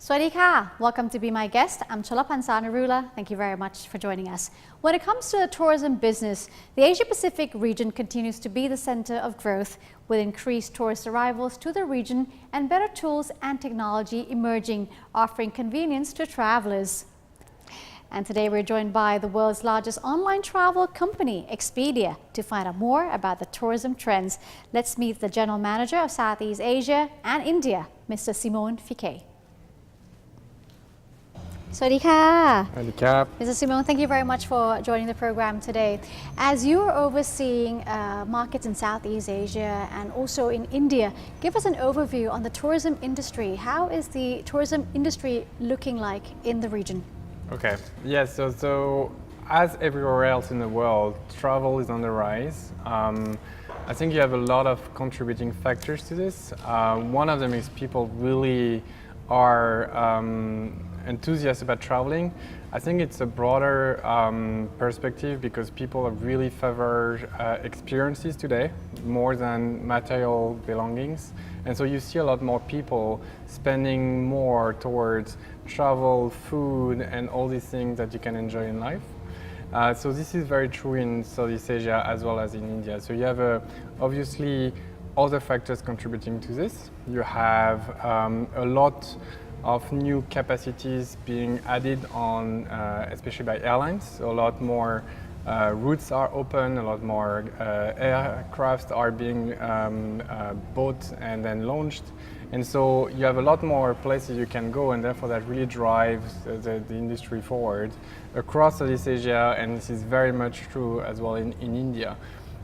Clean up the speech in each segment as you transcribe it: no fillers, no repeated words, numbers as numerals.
Swadika, welcome to Be My Guest. I'm Cholapansa Narula. Thank you very much for joining us. When it comes to the tourism business, the Asia-Pacific region continues to be the center of growth, with increased tourist arrivals to the region and better tools and technology emerging, offering convenience to travelers. And today we're joined by the world's largest online travel company, Expedia, to find out more about the tourism trends. Let's meet the General Manager of Southeast Asia and India, Mr. Simone Fiquet. Swadika. Mr. Simone, thank you very much for joining the program today. As you are overseeing markets in Southeast Asia and also in India, give us an overview on the tourism industry. How is the tourism industry looking like in the region? Okay, yes, so as everywhere else in the world, travel is on the rise. I think you have a lot of contributing factors to this. One of them is people really are enthusiasts about traveling. I think it's a broader perspective because people really favor experiences today more than material belongings. And so you see a lot more people spending more towards travel, food, and all these things that you can enjoy in life. So this is very true in Southeast Asia as well as in India. So you have obviously other factors contributing to this. You have a lot of new capacities being added on, especially by airlines. So a lot more routes are open, a lot more aircrafts are being bought and then launched. And so you have a lot more places you can go, and therefore that really drives the industry forward across Southeast Asia, and this is very much true as well in India.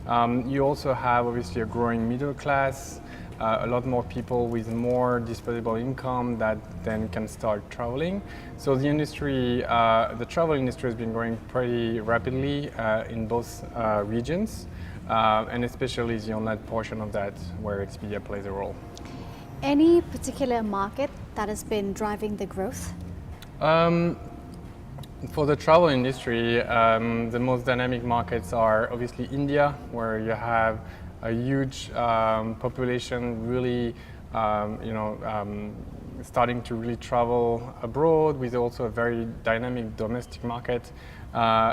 You also have obviously a growing middle class, a lot more people with more disposable income that then can start traveling. So the industry, the travel industry has been growing pretty rapidly in both regions, and especially the online portion of that where Expedia plays a role. Any particular market that has been driving the growth? For the travel industry, the most dynamic markets are obviously India, where you have a huge population really, starting to really travel abroad, with also a very dynamic domestic market.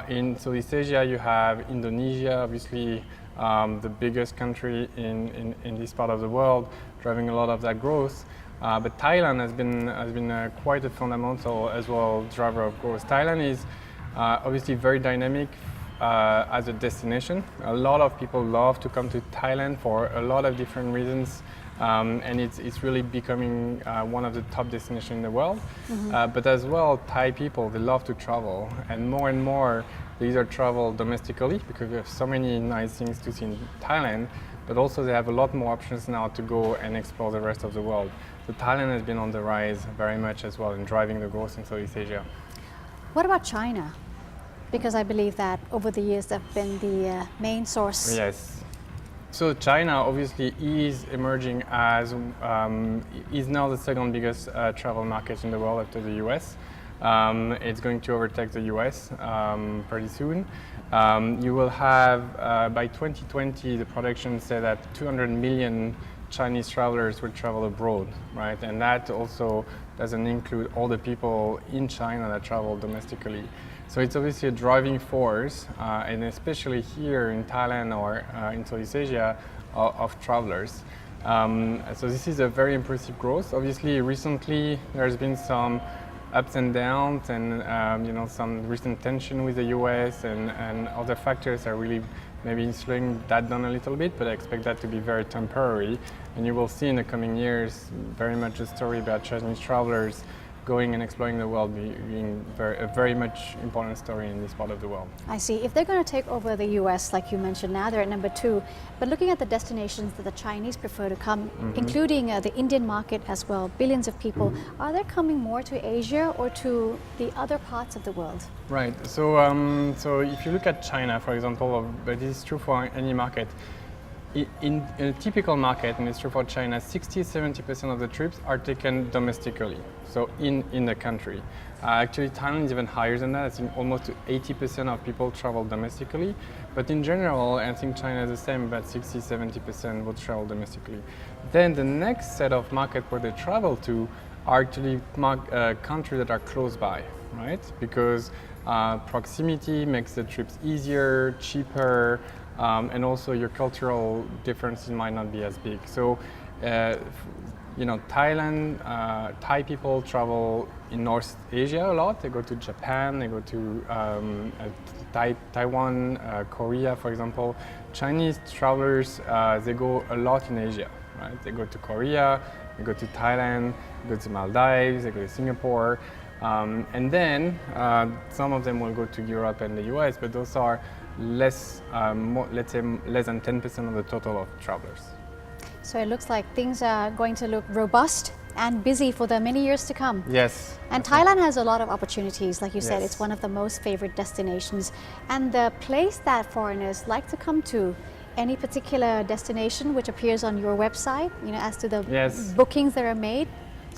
In Southeast Asia, you have Indonesia, obviously the biggest country in this part of the world, driving a lot of that growth. But Thailand has been quite a fundamental as well driver of growth. Thailand is obviously very dynamic as a destination. A lot of people love to come to Thailand for a lot of different reasons, and it's really becoming one of the top destinations in the world. But as well, Thai people, they love to travel, and more they either travel domestically because we have so many nice things to see in Thailand, but also they have a lot more options now to go and explore the rest of the world. So Thailand has been on the rise very much as well in driving the growth in Southeast Asia. What about China? Because I believe that over the years they've been the main source. Yes. So China obviously is emerging as, is now the second biggest travel market in the world after the US. It's going to overtake the US pretty soon. You will have, by 2020, the projections say that 200 million Chinese travelers will travel abroad, right? And that also doesn't include all the people in China that travel domestically. So it's obviously a driving force, and especially here in Thailand or in Southeast Asia, of travelers. So this is a very impressive growth. Obviously, recently there's been some ups and downs, and some recent tension with the US and other factors are really maybe slowing that down a little bit, but I expect that to be very temporary. And you will see in the coming years very much a story about Chinese travelers going and exploring the world being a very much important story in this part of the world. I see. If they're going to take over the US, like you mentioned, now they're at number 2, but looking at the destinations that the Chinese prefer to come, including the Indian market as well, billions of people, are they coming more to Asia or to the other parts of the world? Right. So, so if you look at China, for example, but this is true for any market, in a typical market, and it's true for China, 60-70% of the trips are taken domestically, so in the country. Actually, Thailand is even higher than that. I think almost 80% of people travel domestically. But in general, I think China is the same, about 60-70% will travel domestically. Then the next set of markets where they travel to are actually countries that are close by, right? Because proximity makes the trips easier, cheaper, and also your cultural differences might not be as big. So, Thailand, Thai people travel in North Asia a lot. They go to Japan, they go to Taiwan, Korea, for example. Chinese travelers, they go a lot in Asia, right? They go to Korea, they go to Thailand, they go to Maldives, they go to Singapore. And then some of them will go to Europe and the US, but those are less, let's say less than 10% of the total of travelers. So it looks like things are going to look robust and busy for the many years to come. Yes. And Thailand has a lot of opportunities. Like you said, Yes. it's one of the most favorite destinations. And the place that foreigners like to come to, any particular destination which appears on your website, as to the Yes. bookings that are made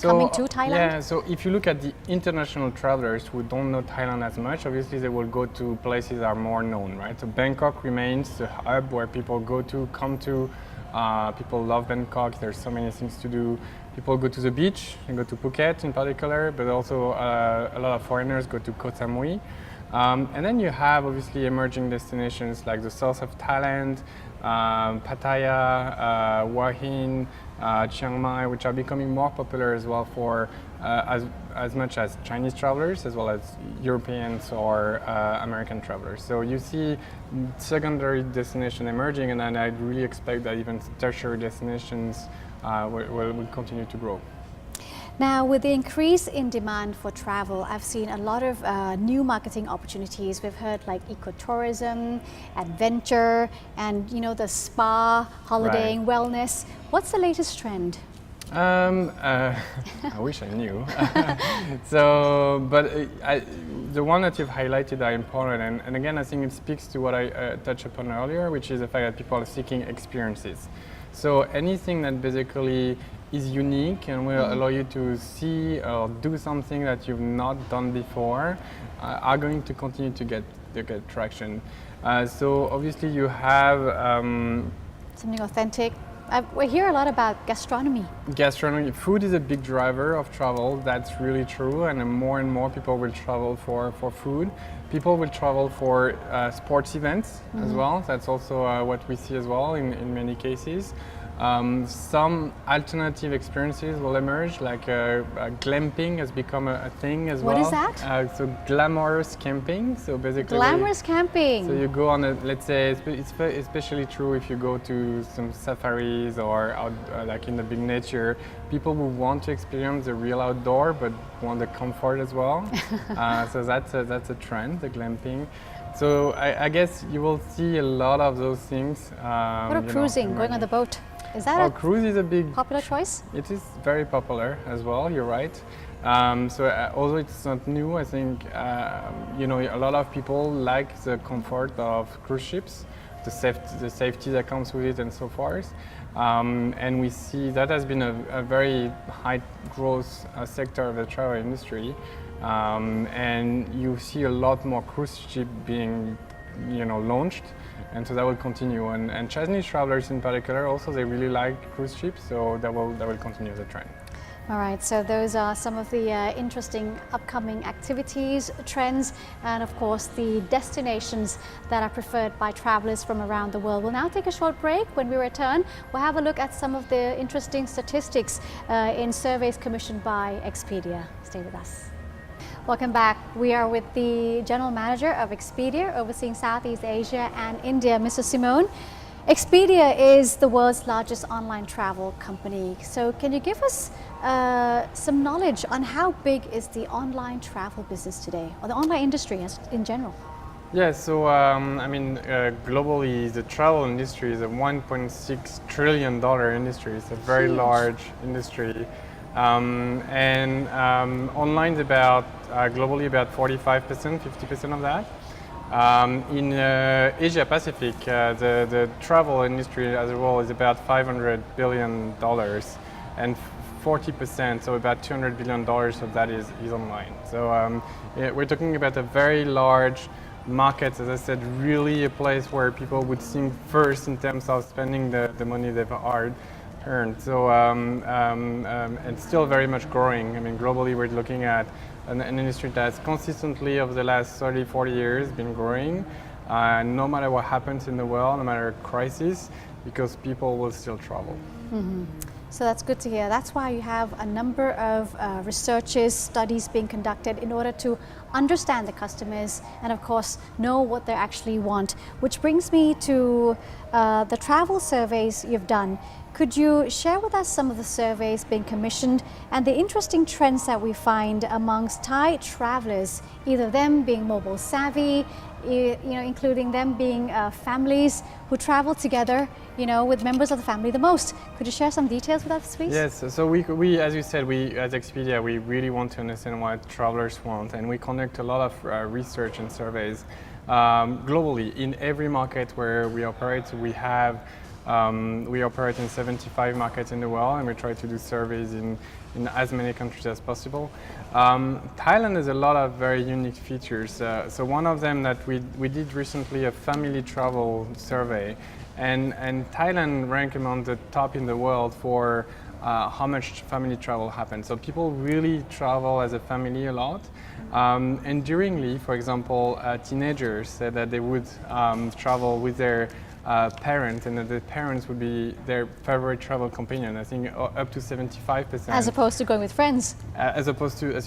coming to Thailand? Yeah, so if you look at the international travelers who don't know Thailand as much, obviously they will go to places that are more known, right? So Bangkok remains the hub where people go to, come to. People love Bangkok. There's so many things to do. People go to the beach and go to Phuket in particular, but also a lot of foreigners go to Koh Samui. And then you have obviously emerging destinations like the south of Thailand, Pattaya, Hua Hin, Chiang Mai, which are becoming more popular as well for as much as Chinese travelers as well as Europeans or American travelers. So you see secondary destination emerging, and then I really expect that even tertiary destinations will continue to grow. Now, with the increase in demand for travel, I've seen a lot of new marketing opportunities. We've heard like ecotourism, adventure, and the spa, holidaying, wellness. What's the latest trend? I wish I knew. The one that you've highlighted are important, and again, I think it speaks to what I touched upon earlier, which is the fact that people are seeking experiences. So anything that basically is unique and will allow you to see or do something that you've not done before are going to continue to get traction. So obviously you have something authentic. We hear a lot about gastronomy. Gastronomy, food is a big driver of travel. That's really true, and more people will travel for food. People will travel for sports events as well. That's also what we see as well in many cases. Some alternative experiences will emerge, like glamping has become a thing as well. What is that? So glamorous camping. So basically, glamorous camping. So you go on let's say it's especially true if you go to some safaris or out, like in the big nature. People who want to experience the real outdoor but want the comfort as well. So that's a trend, the glamping. So I guess you will see a lot of those things. What about cruising, going on the boat? Is that a cruise is a big popular choice? It is very popular as well. You're right. Although it's not new, I think a lot of people like the comfort of cruise ships, the safety that comes with it, and so forth. And we see that has been a very high growth sector of the travel industry. And you see a lot more cruise ships being launched, and so that will continue. And Chinese travelers in particular also, they really like cruise ships, so that will continue the trend. All right, so those are some of the interesting upcoming activities, trends, and of course the destinations that are preferred by travelers from around the world. We'll now take a short break. When we return, we'll have a look at some of the interesting statistics in surveys commissioned by Expedia. Stay with us. Welcome back. We are with the General Manager of Expedia, overseeing Southeast Asia and India, Mr. Simone. Expedia is the world's largest online travel company. So can you give us some knowledge on how big is the online travel business today, or the online industry in general? Yeah, so globally the travel industry is a $1.6 trillion industry. It's a very large industry. Online is globally about 45%, 50% of that. In Asia Pacific, the travel industry as a whole is about $500 billion, and 40%, so about $200 billion of that is online. So we're talking about a very large market, as I said, really a place where people would think first in terms of spending the money they've earned. earned. So it's still very much growing. I mean, globally, we're looking at an industry that's consistently over the last 30, 40 years been growing, no matter what happens in the world, no matter crisis, because people will still travel. So that's good to hear. That's why you have a number of researches, studies being conducted in order to understand the customers and of course know what they actually want. Which brings me to the travel surveys you've done. Could you share with us some of the surveys being commissioned and the interesting trends that we find amongst Thai travelers, either them being mobile savvy, including them being families who travel together, with members of the family the most. Could you share some details with us, please? Yes, so we as you said, we as Expedia, we really want to understand what travelers want, and we conduct a lot of research and surveys globally. In every market where we operate, we operate in 75 markets in the world, and we try to do surveys in as many countries as possible. Thailand has a lot of very unique features. So one of them that we did recently, a family travel survey, and Thailand ranked among the top in the world for how much family travel happens. So people really travel as a family a lot. Enduringly, for example, teenagers said that they would travel with their parent, and that the parents would be their favorite travel companion. I think up to 75%. As opposed to going with friends. As opposed to go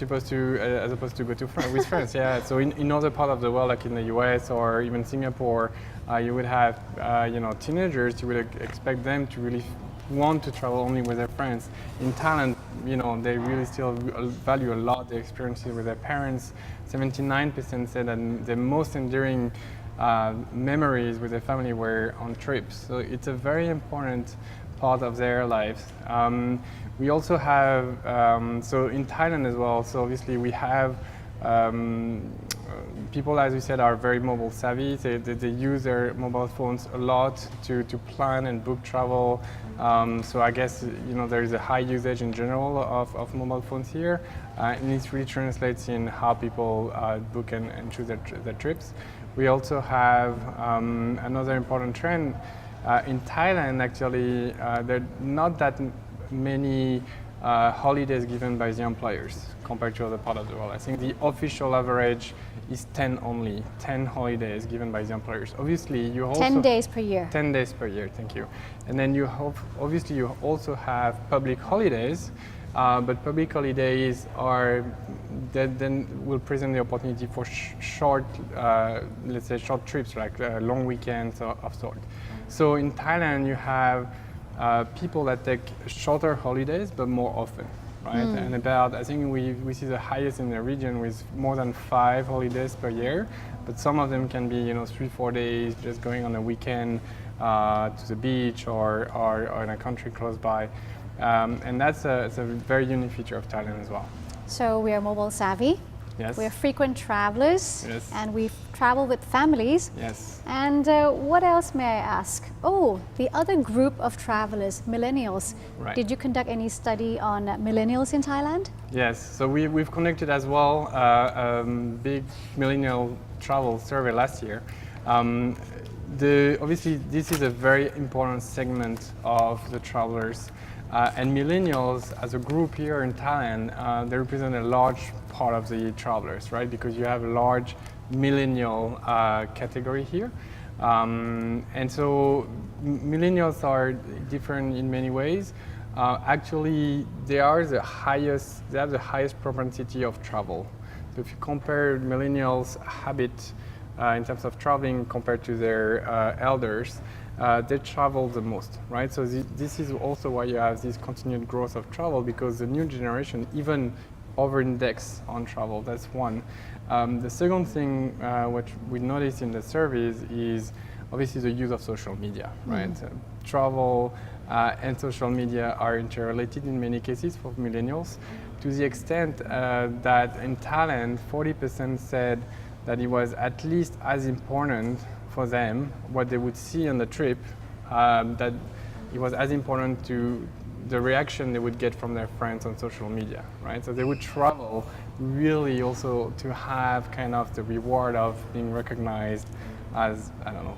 to with friends. Yeah. So in other part of the world, like in the US or even Singapore, you would have teenagers. You would expect them to really want to travel only with their friends. In Thailand, they really still value a lot the experiences with their parents. 79% said that the most enduring memories with their family were on trips. So it's a very important part of their lives. We also have, so in Thailand as well, so obviously we have people, as we said, are very mobile savvy. They use their mobile phones a lot to plan and book travel. So I guess there is a high usage in general of mobile phones here, and it really translates in how people book and choose their trips. We also have another important trend in Thailand. Actually, there are not that many holidays given by the employers compared to other parts of the world. I think the official average is 10 only, 10 holidays given by the employers. Obviously, you also 10 days per year. 10 days per year, thank you. And then you also have public holidays, but public holidays then will present the opportunity for short, let's say short trips, like long weekends of sort. So in Thailand, you have people that take shorter holidays, but more often, right? And I think we see the highest in the region with more than 5 holidays per year, but some of them can be 3-4 days, just going on a weekend to the beach or in a country close by. And it's a very unique feature of Thailand as well. So we are mobile savvy. Yes. We are frequent travelers. Yes. And we travel with families. Yes. And what else may I ask? Oh, the other group of travelers, millennials. Right. Did you conduct any study on millennials in Thailand? Yes. So we've conducted as well a big millennial travel survey last year. Obviously, this is a very important segment of the travelers. And millennials, as a group here in Thailand, they represent a large part of the travelers, right? Because you have a large millennial category here. And so millennials are different in many ways. Actually, they have the highest propensity of travel. So if you compare millennials' habit in terms of traveling compared to their elders, they travel the most, right? So this is also why you have this continued growth of travel, because the new generation even over-index on travel. That's one. The second thing which we noticed in the surveys is obviously the use of social media, right? Travel and social media are interrelated in many cases for millennials, to the extent that in Thailand, 40% said that it was at least as important for them what they would see on the trip, that it was as important to the reaction they would get from their friends on social media, right? So they would travel really also to have kind of the reward of being recognized as, I don't know,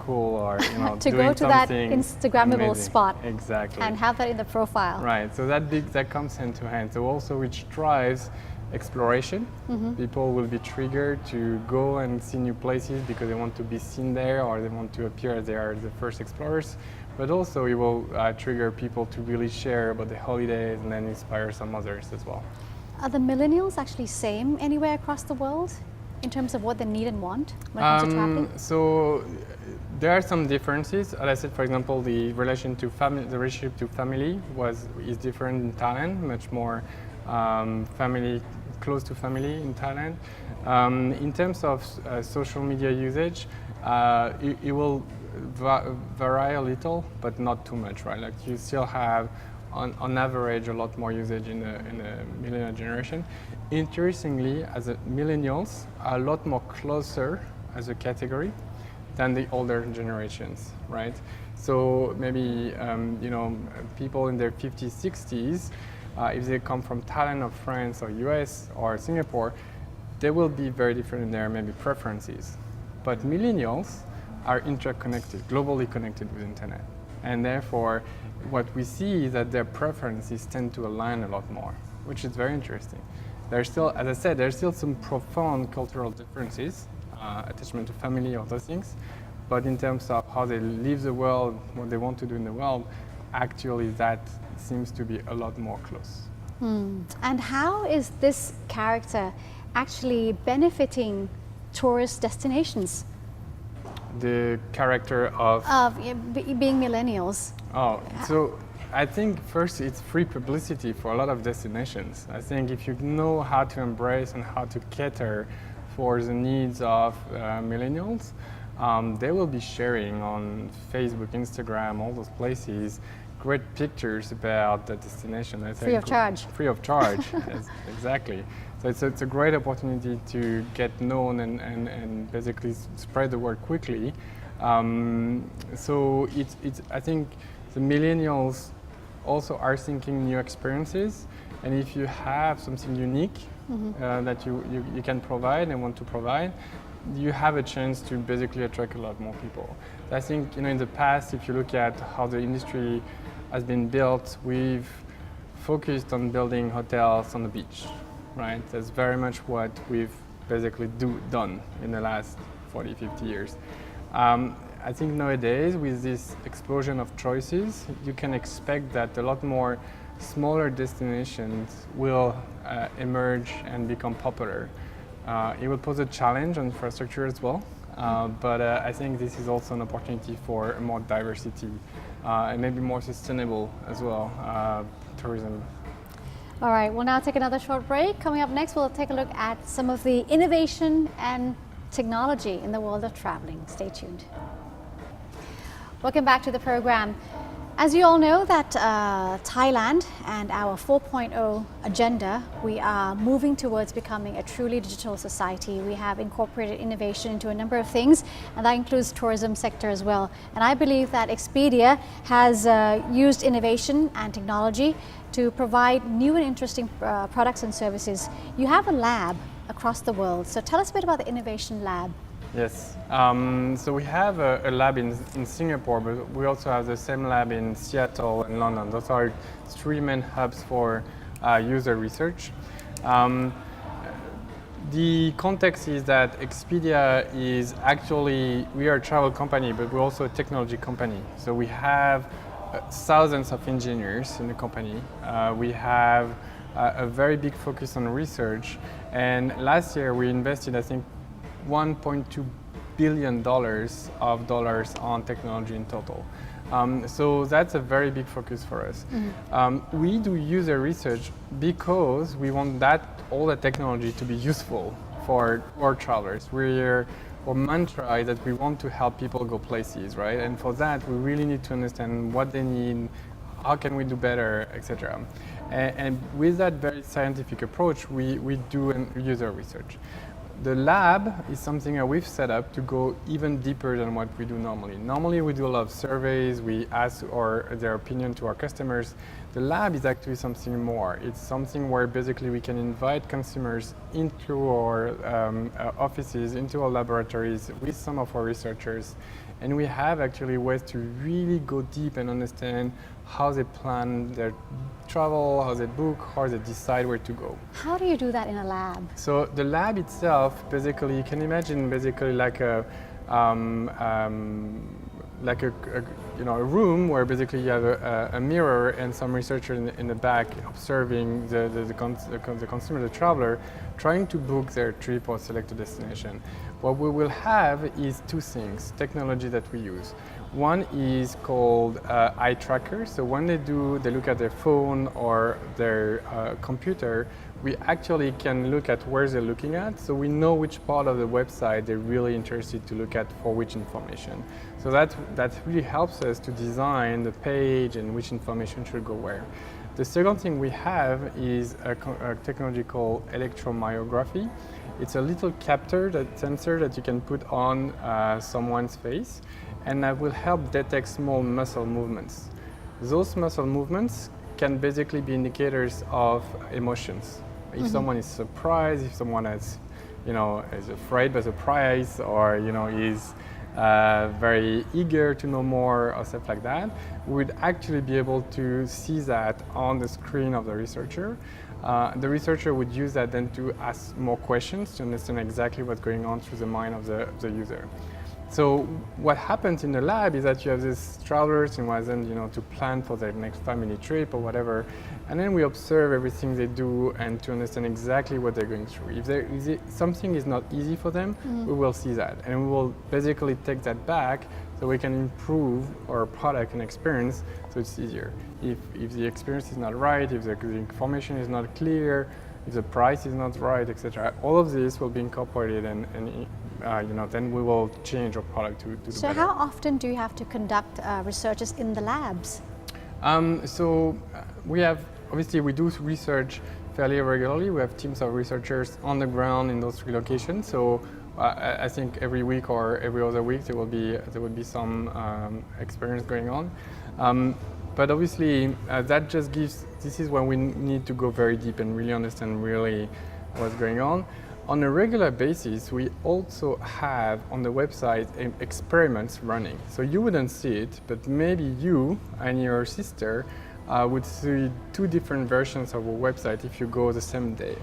cool or to doing go to that something Instagrammable amazing. spot Exactly. and have that in the profile. Right, so that comes hand to hand. So also which drives exploration. People will be triggered to go and see new places because they want to be seen there or they want to appear as they are the first explorers. But also it will trigger people to really share about the holidays and then inspire some others as well. Are the millennials actually same anywhere across the world in terms of what they need and want when it comes to traveling? So there are some differences. As I said, for example, the relationship to family is different in Thailand, much more close to family in Thailand. In terms of social media usage, it will vary a little, but not too much, right? Like you still have, on average, a lot more usage in the millennial generation. Interestingly, as millennials are a lot more closer as a category than the older generations, right? So maybe people in their 50s, 60s, if they come from Thailand or France or US or Singapore, they will be very different in their maybe preferences. But millennials are interconnected, globally connected with internet. And therefore, what we see is that their preferences tend to align a lot more, which is very interesting. There's still, as I said, there's still some profound cultural differences, attachment to family, or those things. But in terms of how they live the world, what they want to do in the world, actually that seems to be a lot more close. And how is this character actually benefiting tourist destinations? The character of Being millennials. So I think first it's free publicity for a lot of destinations. I think if you know how to embrace and how to cater for the needs of millennials, they will be sharing on Facebook, Instagram, all those places, great pictures about the destination. Free of charge. Free of charge, yes, exactly. So it's a great opportunity to get known and basically spread the word quickly. So I think the millennials also are seeking new experiences, and if you have something unique that you can provide and want to provide, you have a chance to basically attract a lot more people. I think in the past, if you look at how the industry has been built, we've focused on building hotels on the beach, right? That's very much what we've basically done in the last 40, 50 years. I think nowadays, with this explosion of choices, you can expect that a lot more smaller destinations will emerge and become popular. It will pose a challenge on infrastructure as well, but I think this is also an opportunity for more diversity and maybe more sustainable as well tourism. All right, we'll now take another short break. Coming up next, we'll take a look at some of the innovation and technology in the world of traveling. Stay tuned. Welcome back to the program. As you all know that Thailand and our 4.0 agenda, we are moving towards becoming a truly digital society. We have incorporated innovation into a number of things, and that includes tourism sector as well. And I believe that Expedia has used innovation and technology to provide new and interesting products and services. You have a lab across the world, so tell us a bit about the Innovation Lab. Yes, so we have a lab in Singapore, but we also have the same lab in Seattle and London. Those are three main hubs for user research. The context is that Expedia is actually, we are a travel company, but we're also a technology company. So we have thousands of engineers in the company. We have a very big focus on research. And last year we invested, I think, $1.2 billion on technology in total. So that's a very big focus for us. We do user research because we want all the technology to be useful for our travelers. Our mantra is that we want to help people go places, right? And for that, we really need to understand what they need, how can we do better, etc. And with that very scientific approach, we do user research. the lab is something that we've set up to go even deeper than what we do normally. Normally we do a lot of surveys, we ask their opinion to our customers. The lab is actually something more. It's something where basically we can invite consumers into our offices, into our laboratories with some of our researchers. And we have actually ways to really go deep and understand how they plan their travel, how they book, how they decide where to go. How do you do that in a lab? So the lab itself, basically, you can imagine basically like a room where basically you have a mirror and some researcher in the back observing the consumer, the traveler, trying to book their trip or select a destination. What we will have is two things, technology that we use. One is called eye tracker. So when they look at their phone or their computer, we actually can look at where they're looking at. So we know which part of the website they're really interested to look at for which information. So that really helps us to design the page and which information should go where. The second thing we have is a technology called electromyography. It's a little sensor that you can put on someone's face, and that will help detect small muscle movements. Those muscle movements can basically be indicators of emotions. If someone is surprised, if someone is afraid by surprise, or is very eager to know more or stuff like that, we would actually be able to see that on the screen of the researcher. The researcher would use that then to ask more questions to understand exactly what's going on through the mind of the user. So what happens in the lab is that you have these travelers and want them, to plan for their next family trip or whatever, and then we observe everything they do and to understand exactly what they're going through. If something is not easy for them, we will see that, and we will basically take that back so we can improve our product and experience so it's easier. If the experience is not right, if the information is not clear, if the price is not right, etc., all of this will be incorporated and then we will change our product to do better. So how often do you have to conduct researches in the labs? We do research fairly regularly. We have teams of researchers on the ground in those three locations. So I think every week or every other week there will be some experience going on. But obviously this is when we need to go very deep and really understand really what's going on. On a regular basis, we also have on the website experiments running. So you wouldn't see it, but maybe you and your sister would see two different versions of a website if you go the same day.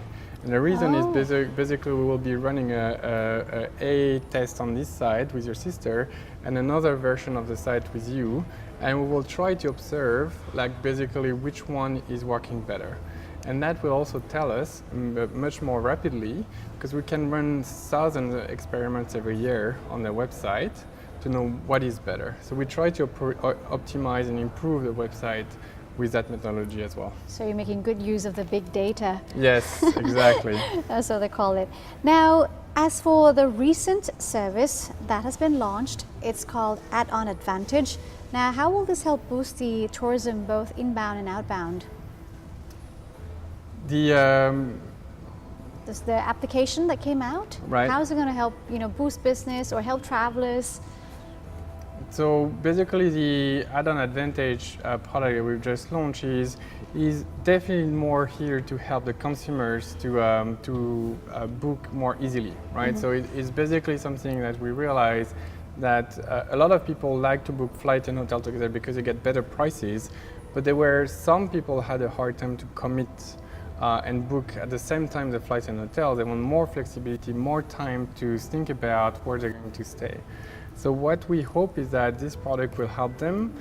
And the reason is basically we will be running a test on this site with your sister and another version of the site with you, and we will try to observe basically which one is working better. And that will also tell us much more rapidly, because we can run thousands of experiments every year on the website to know what is better. So we try to optimize and improve the website with that methodology as well. So you're making good use of the big data. Yes, exactly. That's what they call it. Now, as for the recent service that has been launched, it's called Add-on Advantage. Now, how will this help boost the tourism both inbound and outbound? The application that came out, right. How is it going to help boost business or help travelers? So basically the add-on advantage product that we've just launched is definitely more here to help the consumers to book more easily, right? So it's basically something that we realize that a lot of people like to book flight and hotel together because they get better prices, but there were some people had a hard time to commit and book at the same time the flights and hotels. They want more flexibility, more time to think about where they're going to stay. So what we hope is that this product will help them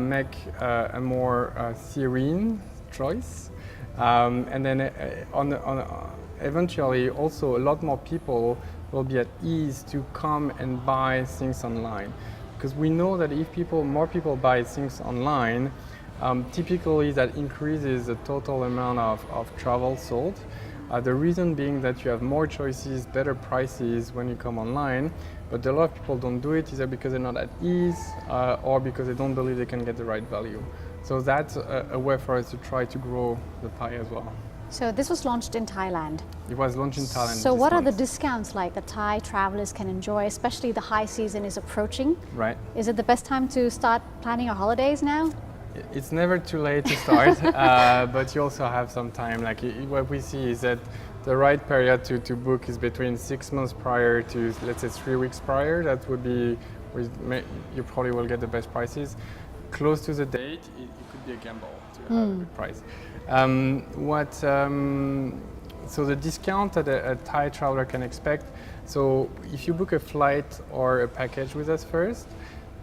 make a more serene choice, and then eventually also a lot more people will be at ease to come and buy things online, because we know that if more people buy things online, typically that increases the total amount of travel sold. The reason being that you have more choices, better prices when you come online, but a lot of people don't do it either because they're not at ease or because they don't believe they can get the right value. So that's a way for us to try to grow the pie as well. So this was launched in Thailand. It was launched in Thailand. So this what are the month. discounts like that Thai travelers can enjoy, especially the high season is approaching? Right. Is it the best time to start planning your holidays now? It's never too late to start, but you also have some time. Like what we see is that the right period to book is between 6 months prior to, let's say, 3 weeks prior. That would be, you probably will get the best prices. Close to the date, it could be a gamble to have a good price. So the discount that a Thai traveler can expect, so if you book a flight or a package with us first,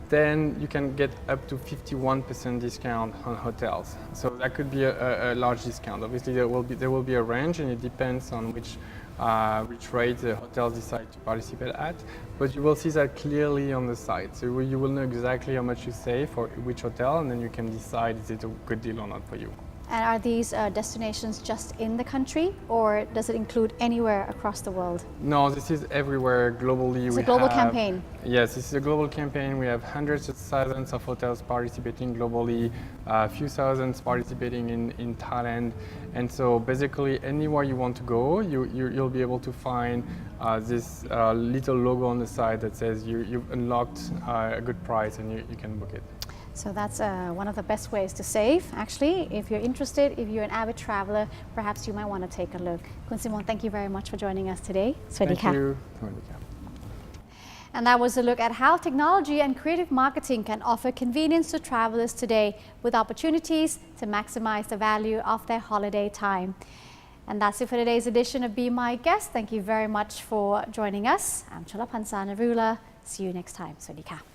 then you can get up to 51% discount on hotels. So that could be a large discount. Obviously there will be a range, and it depends on which rate the hotels decide to participate at, but you will see that clearly on the site. So you will know exactly how much you save for which hotel, and then you can decide is it a good deal or not for you. And are these destinations just in the country, or does it include anywhere across the world? No, this is everywhere globally. It's a global campaign. Yes, this is a global campaign. We have hundreds of thousands of hotels participating globally, a few thousands participating in Thailand. And so basically anywhere you want to go, you'll be able to find this little logo on the side that says you've unlocked a good price, and you can book it. So that's one of the best ways to save, actually. If you're interested, if you're an avid traveler, perhaps you might want to take a look. Kun Simon, thank you very much for joining us today. Thank you. And that was a look at how technology and creative marketing can offer convenience to travelers today with opportunities to maximize the value of their holiday time. And that's it for today's edition of Be My Guest. Thank you very much for joining us. I'm Cholapansana Rula. See you next time. สวัสดีค่ะ